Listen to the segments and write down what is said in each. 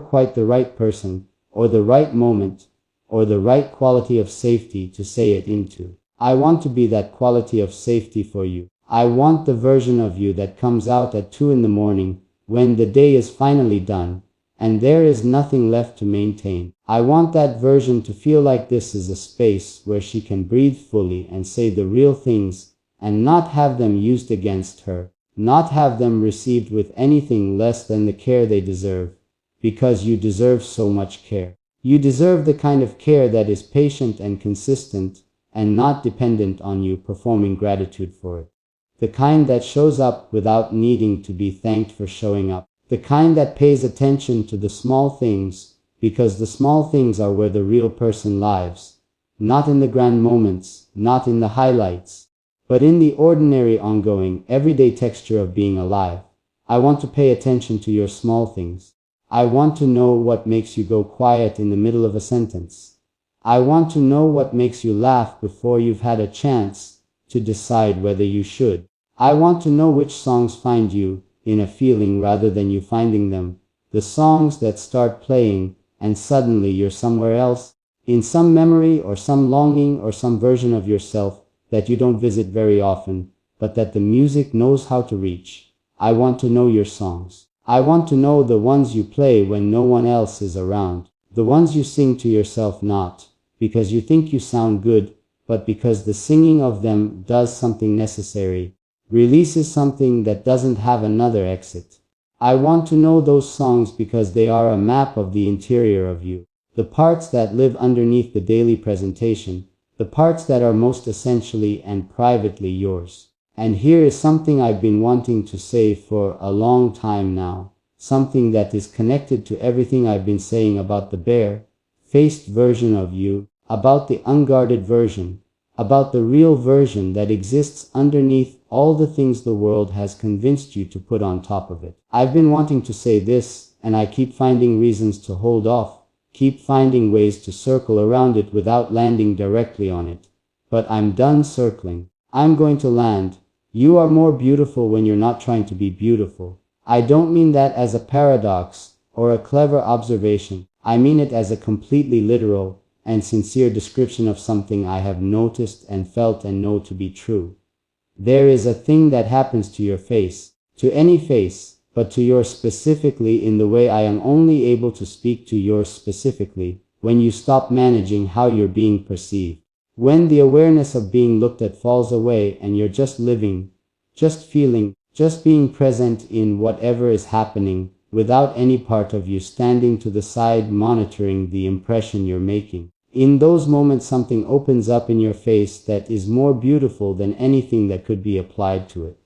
quite the right person, or the right moment, or the right quality of safety to say it into. I want to be that quality of safety for you. I want the version of you that comes out at 2 in the morning, when the day is finally done, and there is nothing left to maintain. I want that version to feel like this is a space where she can breathe fully and say the real things, and not have them used against her, not have them received with anything less than the care they deserve, because you deserve so much care. You deserve the kind of care that is patient and consistent, and not dependent on you performing gratitude for it. The kind that shows up without needing to be thanked for showing up. The kind that pays attention to the small things, because the small things are where the real person lives. Not in the grand moments, not in the highlights, but in the ordinary, ongoing, everyday texture of being alive. I want to pay attention to your small things. I want to know what makes you go quiet in the middle of a sentence. I want to know what makes you laugh before you've had a chance to decide whether you should. I want to know which songs find you in a feeling rather than you finding them. The songs that start playing and suddenly you're somewhere else, in some memory or some longing or some version of yourself that you don't visit very often, but that the music knows how to reach. I want to know your songs. I want to know the ones you play when no one else is around. The ones you sing to yourself, not because you think you sound good, but because the singing of them does something necessary, releases something that doesn't have another exit. I want to know those songs because they are a map of the interior of you, the parts that live underneath the daily presentation, the parts that are most essentially and privately yours. And here is something I've been wanting to say for a long time now, something that is connected to everything I've been saying about the bare-faced version of you, about the unguarded version, about the real version that exists underneath all the things the world has convinced you to put on top of it. I've been wanting to say this, and I keep finding reasons to hold off, keep finding ways to circle around it without landing directly on it. But I'm done circling. I'm going to land. You are more beautiful when you're not trying to be beautiful. I don't mean that as a paradox or a clever observation. I mean it as a completely literal and sincere description of something I have noticed and felt and know to be true. There is a thing that happens to your face, to any face, but to yours specifically in the way I am only able to speak to yours specifically, when you stop managing how you're being perceived. When the awareness of being looked at falls away and you're just living, just feeling, just being present in whatever is happening, without any part of you standing to the side monitoring the impression you're making. In those moments something opens up in your face that is more beautiful than anything that could be applied to it.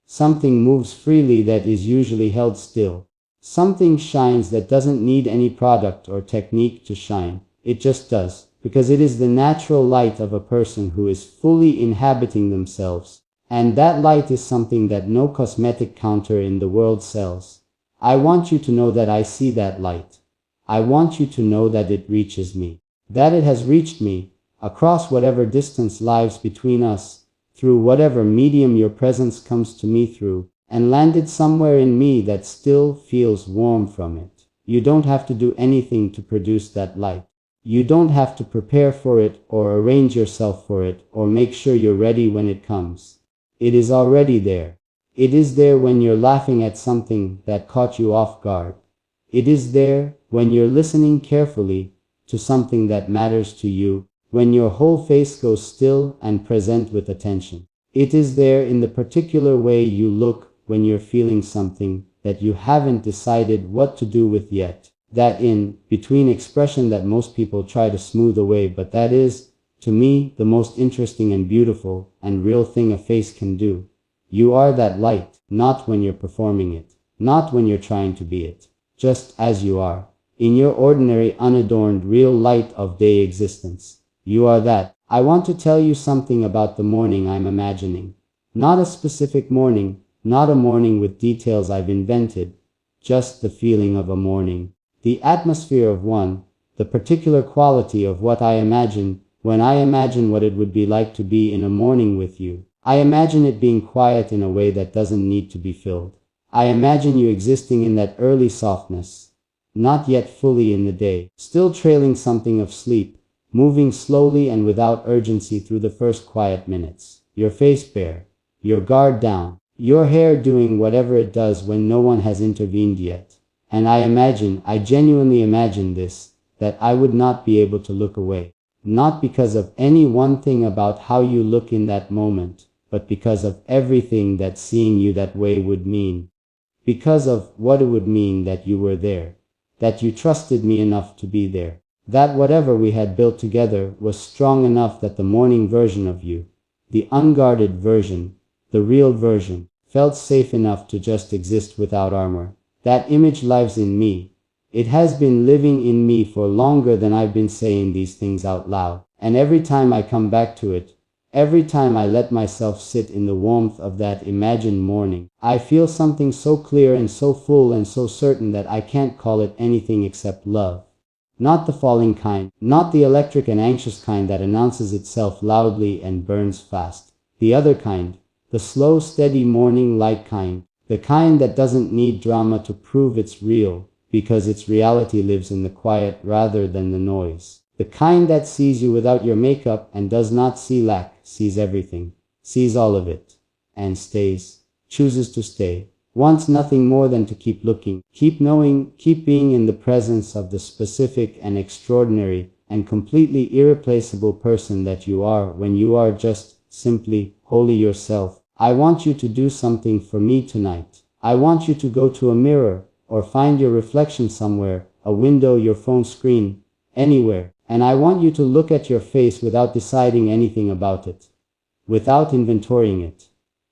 Something moves freely that is usually held still. Something shines that doesn't need any product or technique to shine. It just does, because it is the natural light of a person who is fully inhabiting themselves. And that light is something that no cosmetic counter in the world sells. I want you to know that I see that light. I want you to know that it reaches me. That it has reached me, across whatever distance lies between us, through whatever medium your presence comes to me through, and landed somewhere in me that still feels warm from it. You don't have to do anything to produce that light. You don't have to prepare for it or arrange yourself for it or make sure you're ready when it comes. It is already there. It is there when you're laughing at something that caught you off guard. It is there when you're listening carefully to something that matters to you, when your whole face goes still and present with attention. It is there in the particular way you look when you're feeling something that you haven't decided what to do with yet. That in-between expression that most people try to smooth away, but that is, to me, the most interesting and beautiful and real thing a face can do. You are that light, not when you're performing it, not when you're trying to be it, just as you are. In your ordinary, unadorned, real light of day existence. You are that. I want to tell you something about the morning I'm imagining. Not a specific morning, not a morning with details I've invented, just the feeling of a morning. The atmosphere of one, the particular quality of what I imagine when I imagine what it would be like to be in a morning with you. I imagine it being quiet in a way that doesn't need to be filled. I imagine you existing in that early softness, not yet fully in the day, still trailing something of sleep, moving slowly and without urgency through the first quiet minutes. Your face bare, your guard down, your hair doing whatever it does when no one has intervened yet. And I genuinely imagine this, that I would not be able to look away. Not because of any one thing about how you look in that moment, but because of everything that seeing you that way would mean. Because of what it would mean that you were there, that you trusted me enough to be there, that whatever we had built together was strong enough that the morning version of you, the unguarded version, the real version, felt safe enough to just exist without armor. That image lives in me. It has been living in me for longer than I've been saying these things out loud. And every time I come back to it, every time I let myself sit in the warmth of that imagined morning, I feel something so clear and so full and so certain that I can't call it anything except love. Not the falling kind, not the electric and anxious kind that announces itself loudly and burns fast. The other kind, the slow, steady morning light kind, the kind that doesn't need drama to prove it's real, because its reality lives in the quiet rather than the noise. The kind that sees you without your makeup and does not see lack, sees everything, sees all of it, and stays, chooses to stay, wants nothing more than to keep looking, keep knowing, keep being in the presence of the specific and extraordinary and completely irreplaceable person that you are when you are just simply wholly yourself. I want you to do something for me tonight. I want you to go to a mirror, or find your reflection somewhere, a window, your phone screen, anywhere, and I want you to look at your face without deciding anything about it, without inventorying it,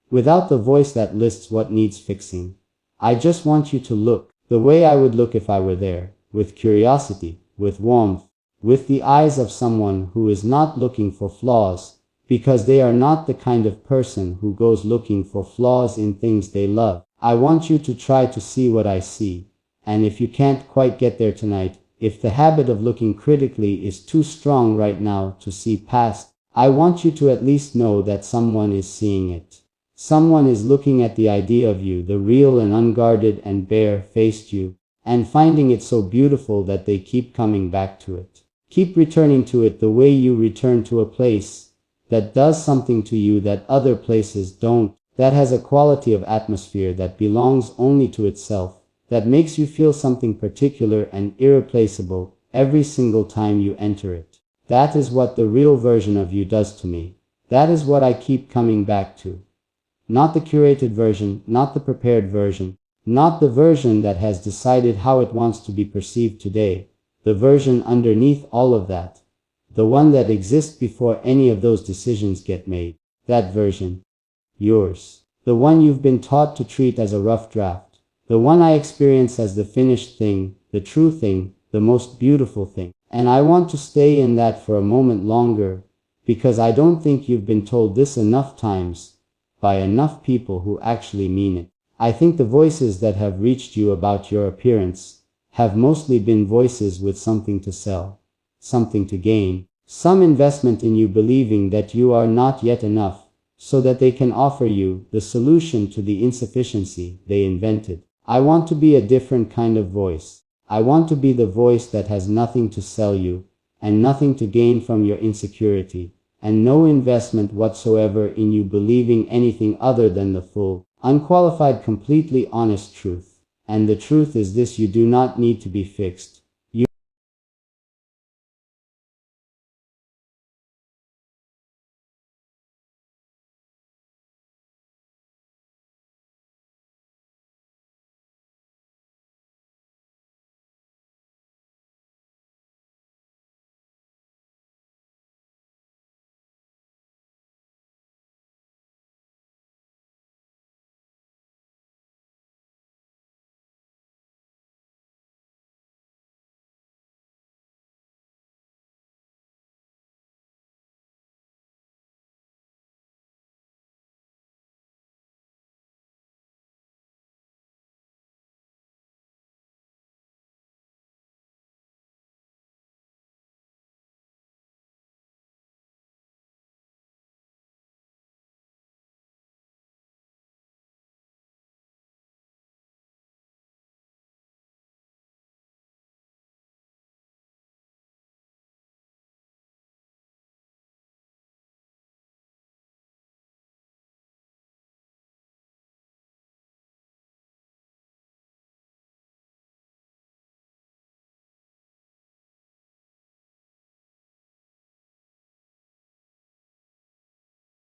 without the voice that lists what needs fixing. I just want you to look, the way I would look if I were there, with curiosity, with warmth, with the eyes of someone who is not looking for flaws, because they are not the kind of person who goes looking for flaws in things they love. I want you to try to see what I see, and if you can't quite get there tonight, if the habit of looking critically is too strong right now to see past, I want you to at least know that someone is seeing it. Someone is looking at the idea of you, the real and unguarded and bare-faced you, and finding it so beautiful that they keep coming back to it. Keep returning to it the way you return to a place that does something to you that other places don't, that has a quality of atmosphere that belongs only to itself, that makes you feel something particular and irreplaceable every single time you enter it. That is what the real version of you does to me. That is what I keep coming back to. Not the curated version, not the prepared version, not the version that has decided how it wants to be perceived today, the version underneath all of that, the one that exists before any of those decisions get made. That version. Yours. The one you've been taught to treat as a rough draft. The one I experience as the finished thing, the true thing, the most beautiful thing. And I want to stay in that for a moment longer, because I don't think you've been told this enough times, by enough people who actually mean it. I think the voices that have reached you about your appearance have mostly been voices with something to sell, something to gain, some investment in you believing that you are not yet enough, so that they can offer you the solution to the insufficiency they invented. I want to be a different kind of voice. I want to be the voice that has nothing to sell you, and nothing to gain from your insecurity, and no investment whatsoever in you believing anything other than the full, unqualified, completely honest truth. And the truth is this: you do not need to be fixed.